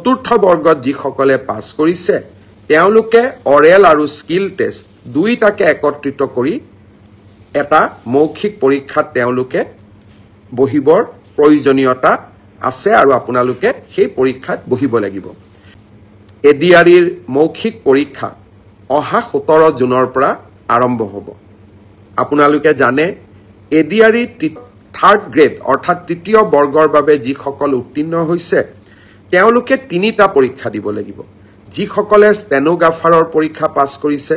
চতুৰ্থ বৰ্গত যিসকলে পাছ কৰিছে তেওঁলোকে অৰেল আৰু স্কিল টেষ্ট দুইটাকে একত্ৰিত কৰি এটা মৌখিক পৰীক্ষাত তেওঁলোকে বহিবৰ প্ৰয়োজনীয়তা আছে আৰু আপোনালোকে সেই পৰীক্ষাত বহিব লাগিব। এডিআৰিৰ মৌখিক পৰীক্ষা অহা 17 জুনৰ পৰা আৰম্ভ হ'ব। আপোনালোকে জানে এডিআৰি থাৰ্ড গ্ৰেড অৰ্থাৎ তৃতীয় বৰ্গৰ বাবে যিসকল উত্তীৰ্ণ হৈছে তেওঁলোকে 3টা পৰীক্ষা দিব লাগিব। যিসকলে ষ্টেনোগ্ৰাফাৰৰ পৰীক্ষা পাছ কৰিছে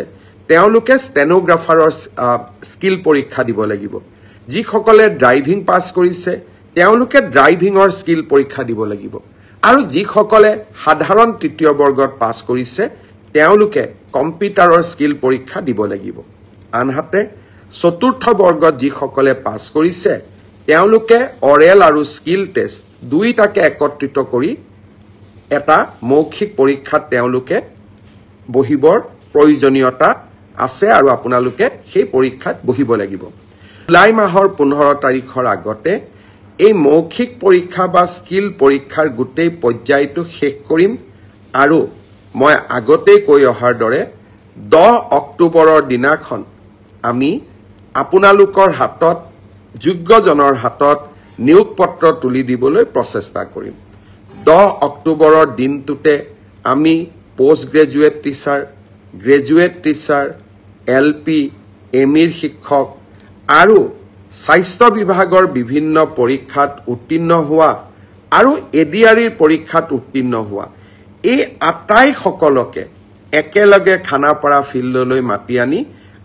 তেওঁলোকে ষ্টেনোগ্ৰাফাৰৰ স্কিল পৰীক্ষা দিব লাগিব। যিসকলে ড্ৰাইভিং পাছ কৰিছে তেওঁলোকে ড্ৰাইভিঙৰ স্কিল পৰীক্ষা দিব লাগিব আৰু যিসকলে সাধাৰণ তৃতীয় বৰ্গত পাছ কৰিছে তেওঁলোকে কম্পিউটাৰৰ স্কিল পৰীক্ষা দিব লাগিব। আনহাতে চতুৰ্থ বৰ্গত যিসকলে পাছ কৰিছে তেওঁলোকে অৰেল আৰু স্কিল টেষ্ট দুইটাকে একত্ৰিত কৰি এটা মৌখিক পৰীক্ষাত তেওঁলোকে বহিবৰ প্ৰয়োজনীয়তা আছে আৰু আপোনালোকে সেই পৰীক্ষাত বহিব লাগিব। জুলাই মাহৰ 15 তাৰিখৰ আগতে এই মৌখিক পৰীক্ষা বা স্কিল পৰীক্ষাৰ গোটেই পৰ্যায়টো শেষ কৰিম আৰু মই আগতেই কৈ অহাৰ দৰে 10 অক্টোবৰৰ দিনাখন আমি আপোনালোকৰ হাতত যোগ্যজনৰ হাতত নিয়োগ পত্ৰ তুলি দিবলৈ প্ৰচেষ্টা কৰিম। 10 অক্টোবৰৰ দিনটোতে আমি post graduate teacher, graduate teacher, LP, এমিৰ শিক্ষক আৰু স্বাস্থ্য বিভাগৰ বিভিন্ন পৰীক্ষাত উত্তীৰ্ণ হোৱা আৰু এডিআৰিৰ পৰীক্ষাত উত্তীৰ্ণ হোৱা এই আটাইসকলকে একেলগে খানাপাৰা ফিল্ডলৈ মাতি আনি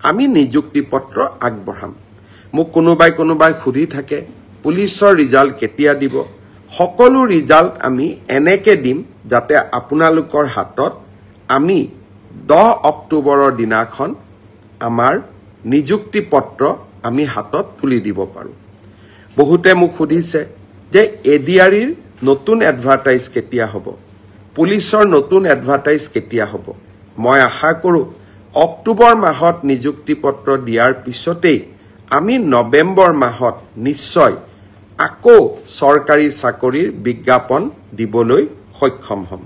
আমি নিযুক্তি পত্ৰ আগবঢ়াম। মোক কোনোবাই সুধি থাকে পুলিচৰ ৰিজাল্ট কেতিয়া দিব। সকলো ৰিজাল্ট আমি এনেকে দিম যাতে আপোনালোকৰ হাতত আমি 10 অক্টোবৰৰ দিনাখন আমাৰ নিযুক্তি পত্ৰ আমি হাতত তুলি দিব পাৰোঁ। বহুতে মোক সুধিছে যে এডিআৰিৰ নতুন এডভাৰটাইজ কেতিয়া হ'ব, পুলিচৰ নতুন এডভাৰটাইজ কেতিয়া হ'ব। মই আশা কৰোঁ অক্টোবৰ মাহত নিযুক্তি পত্ৰ দিয়াৰ পিছতেই আমি নৱেম্বৰ মাহত নিশ্চয় আকৌ চৰকাৰী চাকৰিৰ বিজ্ঞাপন দিবলৈ সক্ষম হ'ম।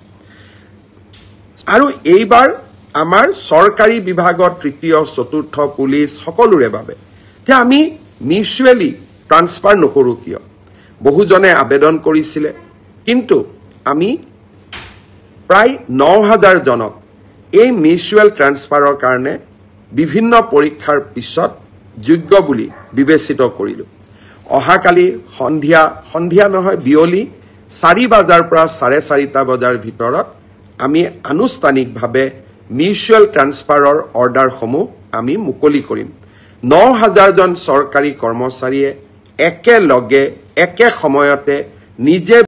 আৰু এইবাৰ আমাৰ চৰকাৰী বিভাগৰ তৃতীয় চতুৰ্থ পুলিচ সকলোৰে বাবে যে আমি মিউচুৱেলি ট্ৰান্সফাৰ নকৰোঁ কিয়। বহুজনে আবেদন কৰিছিলে কিন্তু আমি প্ৰায় 9000 জনক এই মিউচুৱেল ট্ৰান্সফাৰৰ কাৰণে বিভিন্ন পৰীক্ষাৰ পিছত যোগ্য বুলি বিবেচিত কৰিলোঁ। অহাকালি সন্ধিয়া নহয় বিয়লি 4 বজাৰ পৰা 4:30 বজাৰ ভিতৰত আমি আনুষ্ঠানিকভাৱে মিউচুৱেল ট্ৰান্সফাৰৰ অৰ্ডাৰসমূহ আমি মুকলি কৰিম। 9000 জন চৰকাৰী কৰ্মচাৰীয়ে একেলগে একে সময়তে নিজে